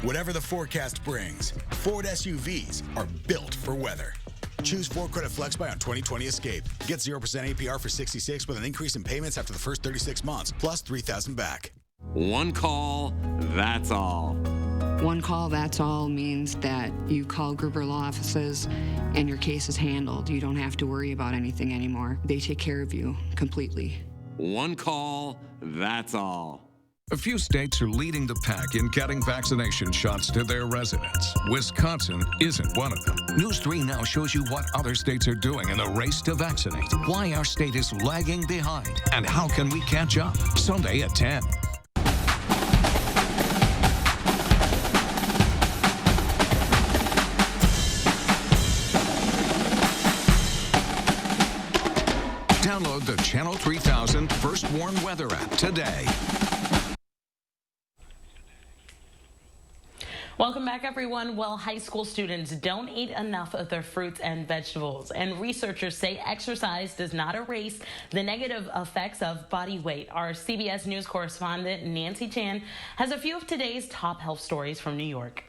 S12: Whatever the forecast brings, Ford SUVs are built for weather. Choose Ford Credit Flex Buy on 2020 Escape. Get 0% APR for 66 with an increase in payments after the first 36 months, plus $3,000 back.
S21: One call, that's all.
S13: One call, that's all means that you call Gruber Law Offices and your case is handled. You don't have to worry about anything anymore. They take care of you completely.
S21: One call, that's all.
S2: A few states are leading the pack in getting vaccination shots to their residents. Wisconsin isn't one of them. News 3 Now shows you what other states are doing in the race to vaccinate, why our state is lagging behind, and how can we catch up. Sunday at 10. Download the Channel 3000 First Warn Weather app today.
S1: Welcome back, everyone. Well, high school students don't eat enough of their fruits and vegetables, and researchers say exercise does not erase the negative effects of body weight. Our CBS News correspondent Nancy Chan has a few of today's top health stories from New York.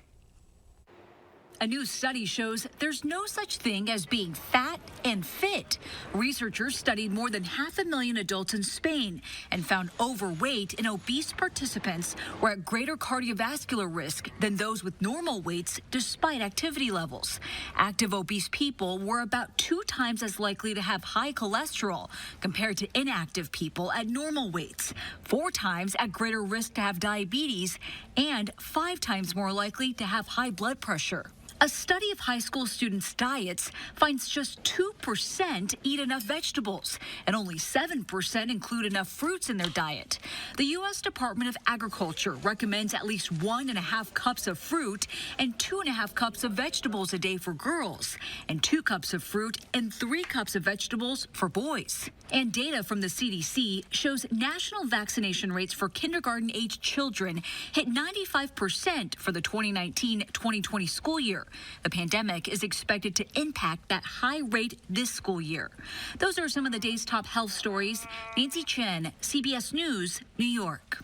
S24: A new study shows there's no such thing as being fat and fit. Researchers studied more than 500,000 adults in Spain and found overweight and obese participants were at greater cardiovascular risk than those with normal weights despite activity levels. Active obese people were about 2 times as likely to have high cholesterol compared to inactive people at normal weights, 4 times at greater risk to have diabetes, and 5 times more likely to have high blood pressure. A study of high school students' diets finds just 2% eat enough vegetables, and only 7% include enough fruits in their diet. The U.S. Department of Agriculture recommends at least 1.5 cups of fruit and 2.5 cups of vegetables a day for girls, and 2 cups of fruit and 3 cups of vegetables for boys. And data from the CDC shows national vaccination rates for kindergarten-age children hit 95% for the 2019-2020 school year. The pandemic is expected to impact that high rate this school year. Those are some of the day's top health stories. Nancy Chen, CBS News, New York.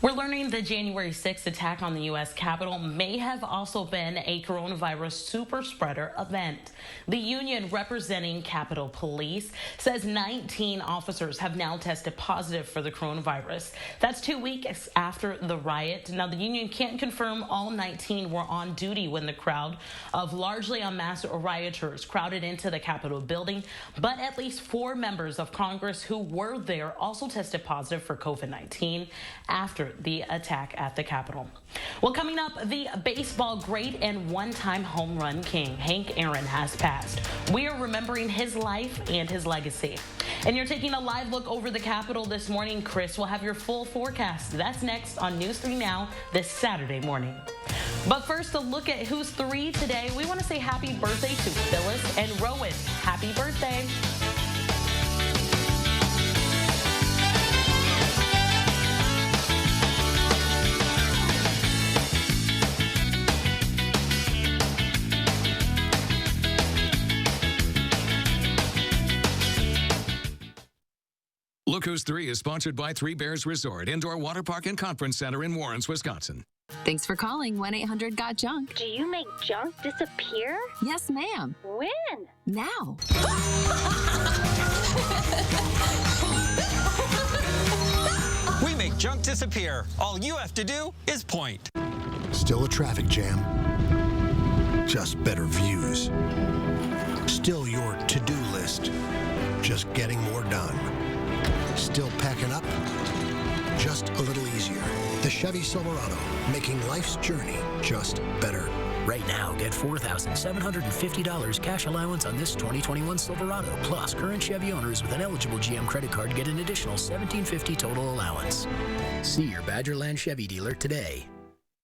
S1: We're learning the January 6th attack on the U.S. Capitol may have also been a coronavirus super spreader event. The union representing Capitol Police says 19 officers have now tested positive for the coronavirus. That's 2 weeks after the riot. Now, the union can't confirm all 19 were on duty when the crowd of largely unmasked rioters crowded into the Capitol building, but at least 4 members of Congress who were there also tested positive for COVID-19 after the attack at the Capitol. Well, coming up, the baseball great and one-time home run king, Hank Aaron, has passed. We are remembering his life and his legacy. And you're taking a live look over the Capitol this morning. Chris will have your full forecast. That's next on News 3 Now this Saturday morning. But first, a look at who's 3 today. We want to say happy birthday to Phyllis and Rowan. Happy birthday.
S2: Look Who's 3 is sponsored by Three Bears Resort, Indoor Water Park and Conference Center in Warrens, Wisconsin.
S5: Thanks for calling 1-800-GOT-JUNK.
S9: Do you make junk disappear?
S5: Yes, ma'am.
S9: When?
S5: Now.
S14: We make junk disappear. All you have to do is point.
S22: Still a traffic jam. Just better views. Still your to-do list. Just getting more done. Still packing up. Just a little easier. The Chevy Silverado, making life's journey just better.
S25: Right now, get $4,750 cash allowance on this 2021 Silverado. Plus, current Chevy owners with an eligible GM credit card get an additional $1,750 total allowance. See your Badgerland Chevy dealer today.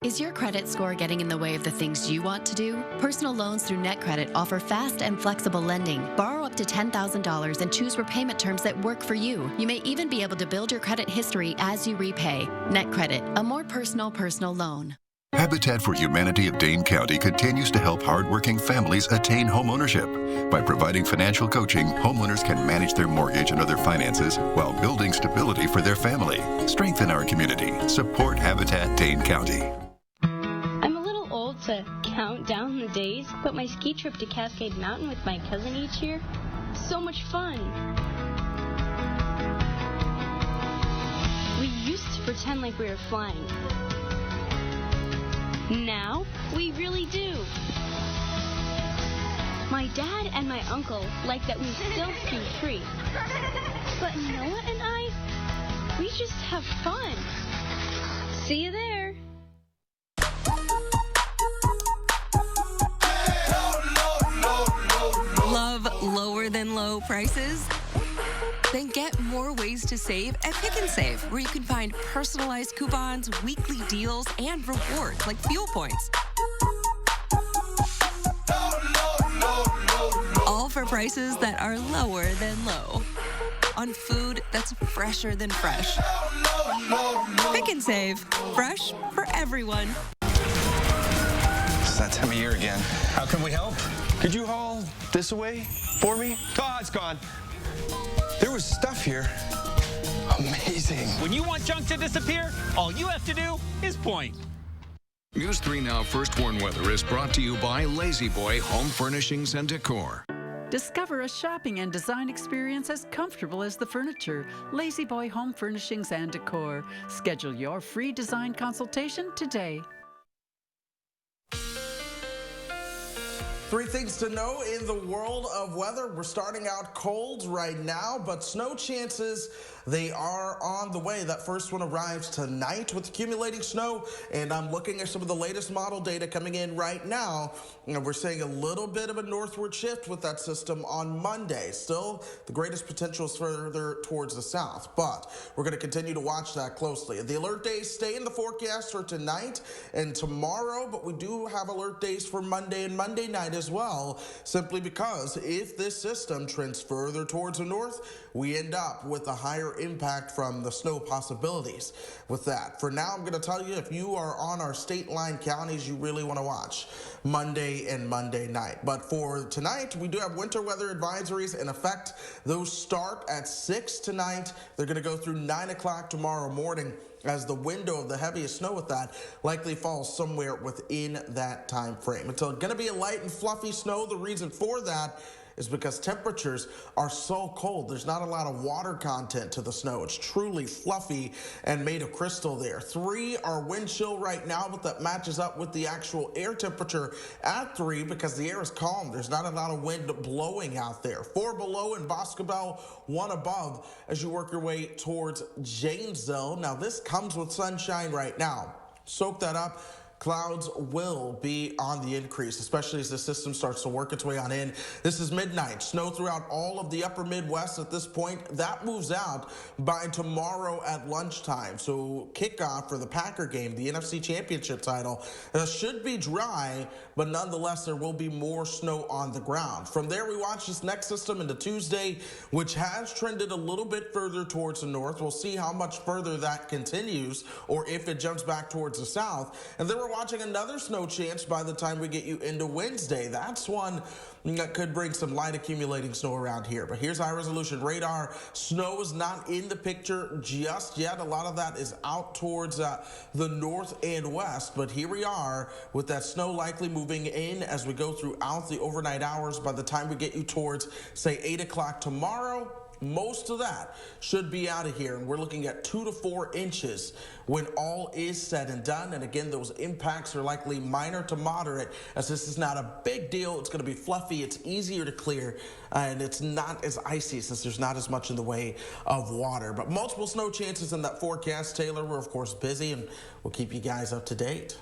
S5: Is your credit score getting in the way of the things you want to do? Personal loans through NetCredit offer fast and flexible lending. Borrow up to $10,000 and choose repayment terms that work for you. You may even be able to build your credit history as you repay. NetCredit, a more personal loan.
S26: Habitat for Humanity of Dane County continues to help hardworking families attain homeownership. By providing financial coaching, homeowners can manage their mortgage and other finances while building stability for their family. Strengthen our community. Support Habitat Dane County.
S27: I'm a little old to count down the days, but my ski trip to Cascade Mountain with my cousin each year, so much fun. We used to pretend like we were flying. Now, we really do. My dad and my uncle like that we still ski free. But Noah and I, we just have fun. See you there.
S28: Love lower than low prices? Then get more ways to save at Pick and Save, where you can find personalized coupons, weekly deals, and rewards like fuel points. All for prices that are lower than low. On food that's fresher than fresh. Pick and Save. Fresh for everyone.
S14: It's that time of year again. How can we help? Could you haul this away for me? Oh, it's gone. There was stuff here. Amazing.
S29: When you want junk to disappear, all you have to do is point.
S2: News 3 Now First Warn Weather is brought to you by Lazy Boy Home Furnishings and Decor.
S30: Discover a shopping and design experience as comfortable as the furniture. Lazy Boy Home Furnishings and Decor. Schedule your free design consultation today.
S3: 3 things to know in the world of weather. We're starting out cold right now, but snow chances, they are on the way. That first one arrives tonight with accumulating snow, and I'm looking at some of the latest model data coming in right now. And we're seeing a little bit of a northward shift with that system on Monday. Still, the greatest potential is further towards the south, but we're going to continue to watch that closely. The alert days stay in the forecast for tonight and tomorrow, but we do have alert days for Monday and Monday night as well, simply because if this system trends further towards the north, we end up with a higher impact from the snow possibilities with that. For now, I'm going to tell you, if you are on our state line counties, you really want to watch Monday and Monday night. But for tonight, we do have winter weather advisories in effect. Those start at 6 tonight. They're going to go through 9 o'clock tomorrow morning, as the window of the heaviest snow with that likely falls somewhere within that time frame. It's going to be a light and fluffy snow. The reason for that is because temperatures are so cold. There's not a lot of water content to the snow. It's truly fluffy and made of crystal there. 3 are wind chill right now, but that matches up with the actual air temperature at 3 because the air is calm. There's not a lot of wind blowing out there. 4 below in Boscobel, 1 above as you work your way towards Janesville. Now this comes with sunshine right now. Soak that up. Clouds will be on the increase, especially as the system starts to work its way on in. This is midnight. Snow throughout all of the upper Midwest at this point. That moves out by tomorrow at lunchtime. So kickoff for the Packer game, the NFC Championship title, should be dry, but nonetheless, there will be more snow on the ground. From there, we watch this next system into Tuesday, which has trended a little bit further towards the north. We'll see how much further that continues or if it jumps back towards the south. And then we're watching another snow chance by the time we get you into Wednesday. That's one that could bring some light accumulating snow around here. But here's high resolution radar. Snow is not in the picture just yet. A lot of that is out towards the north and west. But here we are with that snow likely moving in as we go throughout the overnight hours. By the time we get you towards, say, 8 o'clock tomorrow, most of that should be out of here, and we're looking at 2 to 4 inches when all is said and done. And again, those impacts are likely minor to moderate, as this is not a big deal. It's going to be fluffy, it's easier to clear, and it's not as icy since there's not as much in the way of water. But multiple snow chances in that forecast. Taylor, we're of course busy, and we'll keep you guys up to date.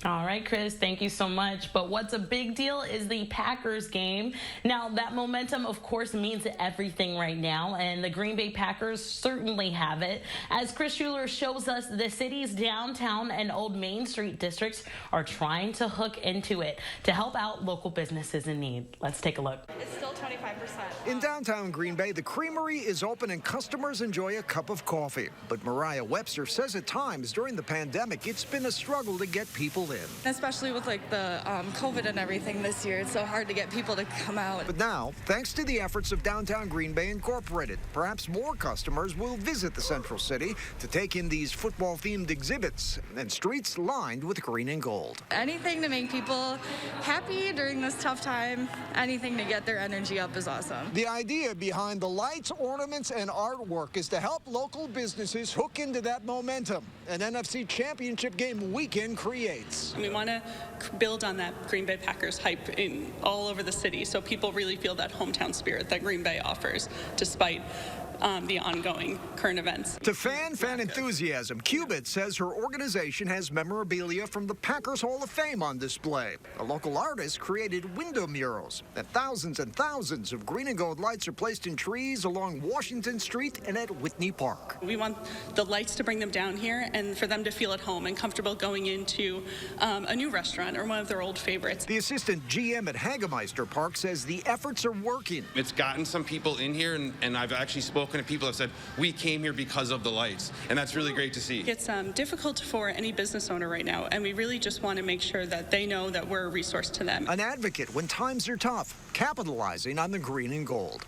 S1: All right, Chris, thank you so much. But what's a big deal is the Packers game. Now, that momentum, of course, means everything right now, and the Green Bay Packers certainly have it. As Chris Schuler shows us, the city's downtown and Old Main Street districts are trying to hook into it to help out local businesses in need. Let's take a look.
S4: It's still 25%.
S6: In downtown Green Bay, the Creamery is open and customers enjoy a cup of coffee. But Mariah Webster says at times during the pandemic, it's been a struggle to get people in.
S4: Especially with like the COVID and everything this year, it's so hard to get people to come out.
S6: But now, thanks to the efforts of Downtown Green Bay Incorporated, perhaps more customers will visit the Central City to take in these football-themed exhibits and streets lined with green and gold.
S4: Anything to make people happy during this tough time, anything to get their energy up is awesome.
S6: The idea behind the lights, ornaments, and artwork is to help local businesses hook into that momentum an NFC Championship game weekend creates.
S7: We want to build on that Green Bay Packers hype in all over the city so people really feel that hometown spirit that Green Bay offers despite the ongoing current events.
S6: To fan enthusiasm, Cubit says her organization has memorabilia from the Packers Hall of Fame on display. A local artist created window murals, and thousands of green and gold lights are placed in trees along Washington Street and at Whitney Park.
S7: We want the lights to bring them down here and for them to feel at home and comfortable going into a new restaurant or one of their old favorites.
S6: The assistant GM at Hagemeister Park says the efforts are working.
S11: It's gotten some people in here, and I've actually spoken to people who have said, we came here because of the lights, and that's really great to see.
S7: It's difficult for any business owner right now, and we really just want to make sure that they know that we're a resource to them.
S6: An advocate when times are tough, capitalizing on the green and gold.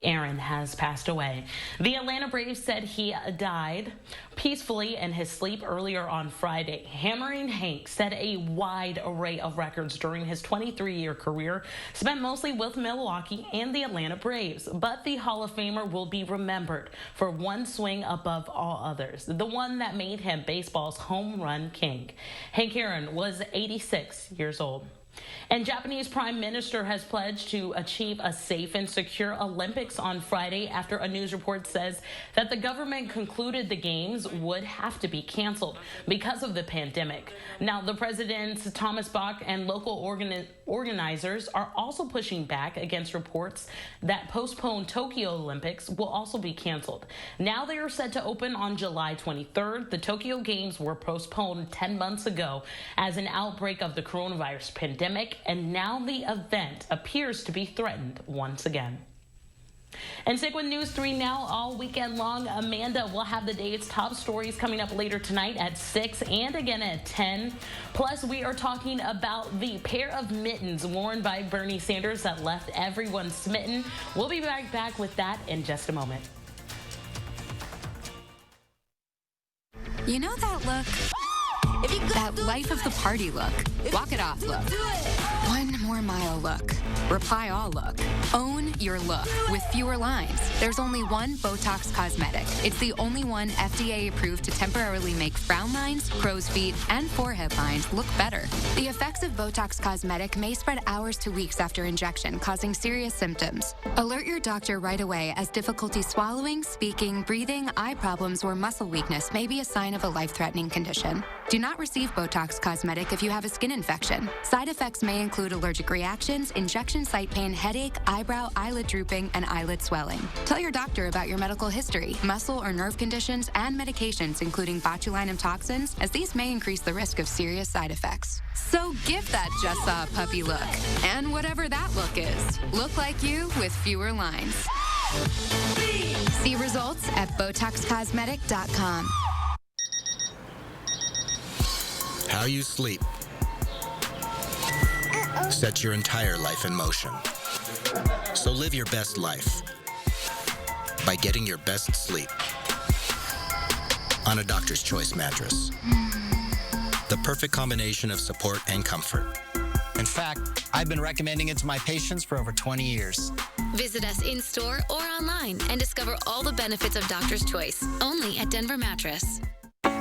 S1: Aaron has passed away. The Atlanta Braves said he died peacefully in his sleep earlier on Friday. Hammering Hank set a wide array of records during his 23-year career, spent mostly with Milwaukee and the Atlanta Braves. But the Hall of Famer will be remembered for one swing above all others, the one that made him baseball's home run king. Hank Aaron was 86 years old. And Japanese Prime Minister has pledged to achieve a safe and secure Olympics on Friday after a news report says that the government concluded the games would have to be canceled because of the pandemic. Now, the president, Thomas Bach, and local organizers are also pushing back against reports that postponed Tokyo Olympics will also be canceled. Now they are set to open on July 23rd. The Tokyo Games were postponed 10 months ago as an outbreak of the coronavirus pandemic, and now the event appears to be threatened once again. And stick with News 3 now all weekend long. Amanda will have the day's top stories coming up later tonight at 6 and again at 10. Plus, we are talking about the pair of mittens worn by Bernie Sanders that left everyone smitten. We'll be right back with that in just a moment.
S28: You know that look? That life of the party look. Walk it off look. 1 more mile look. Reply all look. Own your look with fewer lines. There's only one Botox cosmetic. It's the only one FDA approved to temporarily make frown lines, crow's feet, and forehead lines look better. The effects of Botox cosmetic may spread hours to weeks after injection, causing serious symptoms. Alert your doctor right away, as difficulty swallowing, speaking, breathing, eye problems, or muscle weakness may be a sign of a life-threatening condition. Do not receive Botox Cosmetic if you have a skin infection. Side effects may include allergic reactions, injection site pain, headache, eyebrow, eyelid drooping, and eyelid swelling. Tell your doctor about your medical history, muscle or nerve conditions, and medications, including botulinum toxins, as these may increase the risk of serious side effects. So give that just saw a puppy look. And whatever that look is, look like you with fewer lines. See results at BotoxCosmetic.com.
S8: How you sleep sets your entire life in motion. So live your best life by getting your best sleep on a Doctor's Choice mattress. The perfect combination of support and comfort. In fact, I've been recommending it to my patients for over 20 years.
S28: Visit us in-store or online and discover all the benefits of Doctor's Choice, only at Denver Mattress.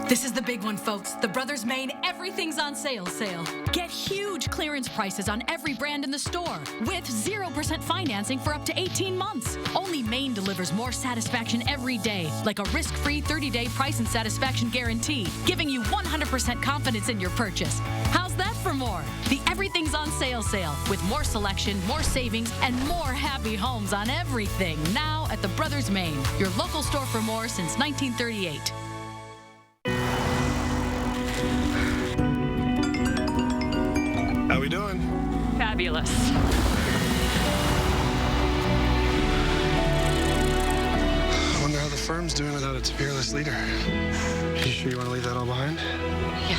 S10: This is the big one, folks. The Brothers Maine Everything's on Sale sale. Get huge clearance prices on every brand in the store with 0% financing for up to 18 months. Only Maine delivers more satisfaction every day, like a risk-free 30-day price and satisfaction guarantee, giving you 100% confidence in your purchase. How's that for more? The Everything's on Sale sale with more selection, more savings, and more happy homes on everything now at the Brothers Maine, your local store for more since 1938.
S14: How we doing?
S10: Fabulous.
S14: I wonder how the firm's doing without its fearless leader. You sure you want to leave that all behind?
S12: Yeah.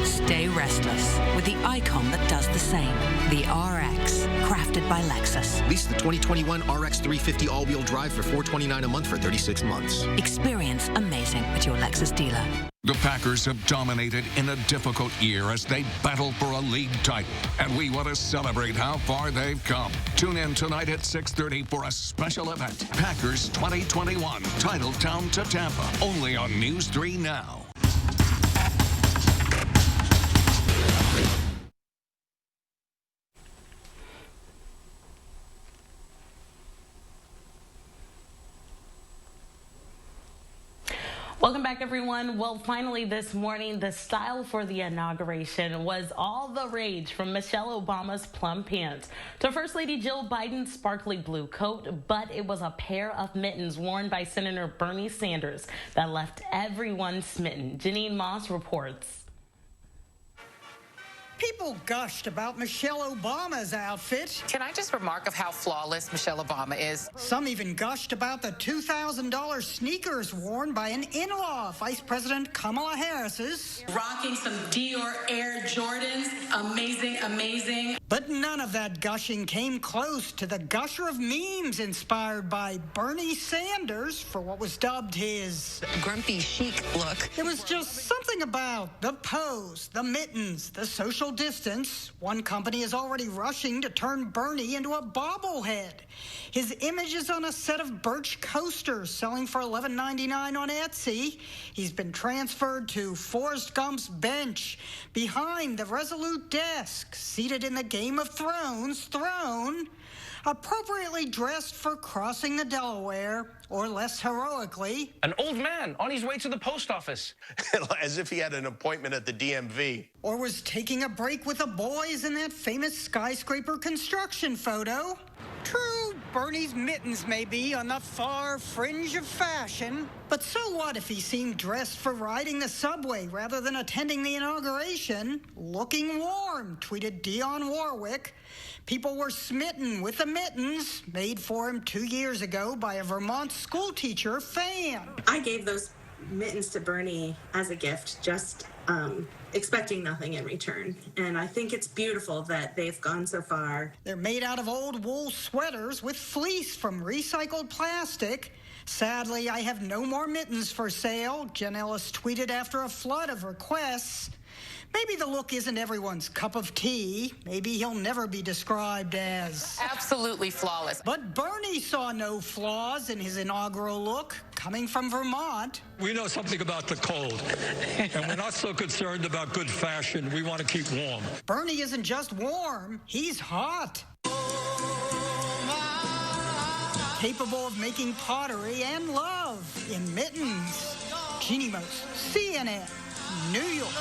S12: Stay restless with the icon that does the same. The RX, crafted by Lexus.
S15: Lease the 2021 RX 350 all-wheel drive for $429 a month for 36 months.
S12: Experience amazing at your Lexus dealer.
S2: The Packers have dominated in a difficult year as they battle for a league title, and we want to celebrate how far they've come. Tune in tonight at 6:30 for a special event, Packers 2021, Titletown to Tampa, only on News 3 Now.
S1: Welcome back, everyone. Well, finally this morning, the style for the inauguration was all the rage, from Michelle Obama's plum pants to First Lady Jill Biden's sparkly blue coat, but it was a pair of mittens worn by Senator Bernie Sanders that left everyone smitten. Janine Moss reports.
S16: People gushed about Michelle Obama's outfit.
S17: Can I just remark of how flawless Michelle Obama is?
S16: Some even gushed about the $2,000 sneakers worn by an in-law of Vice President Kamala Harris's.
S18: Rocking some Dior Air Jordans. Amazing, amazing.
S16: But none of that gushing came close to the gusher of memes inspired by Bernie Sanders for what was dubbed his
S17: grumpy chic look.
S16: There was just something about the pose, the mittens, the social distance. One company is already rushing to turn Bernie into a bobblehead. His image is on a set of Birch coasters selling for $11.99 on Etsy. He's been transferred to Forrest Gump's bench behind the Resolute desk, seated in the Game of Thrones throne, appropriately dressed for crossing the Delaware, or less heroically,
S19: an old man on his way to the post office.
S20: As if he had an appointment at the DMV.
S16: Or was taking a break with the boys in that famous skyscraper construction photo. True, Bernie's mittens may be on the far fringe of fashion, but so what if he seemed dressed for riding the subway rather than attending the inauguration? Looking warm, tweeted Dionne Warwick. People were smitten with the mittens made for him 2 years ago by a Vermont schoolteacher fan.
S23: I gave those mittens to Bernie as a gift, just expecting nothing in return. And I think it's beautiful that they've gone so far.
S16: They're made out of old wool sweaters with fleece from recycled plastic. Sadly, I have no more mittens for sale, Jen Ellis tweeted after a flood of requests. Maybe the look isn't everyone's cup of tea. Maybe he'll never be described as
S17: absolutely flawless.
S16: But Bernie saw no flaws in his inaugural look, coming from Vermont.
S31: We know something about the cold, and we're not so concerned about good fashion. We want to keep warm.
S16: Bernie isn't just warm, he's hot. Capable of making pottery and love in mittens. Jeannie Most, CNN. New York.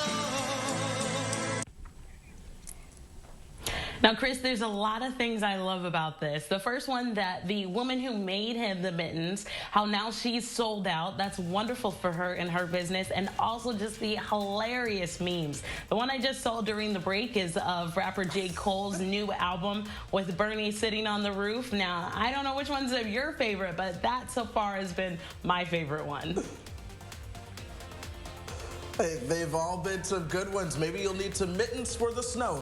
S1: Now, Chris, there's a lot of things I love about this. The first one, that the woman who made him the mittens, how now she's sold out. That's wonderful for her and her business. And also just the hilarious memes. The one I just saw during the break is of rapper J. Cole's new album with Bernie sitting on the roof. Now, I don't know which one's your favorite, but that so far has been my favorite one.
S3: Hey, they've all been some good ones. Maybe you'll need some mittens for the snow.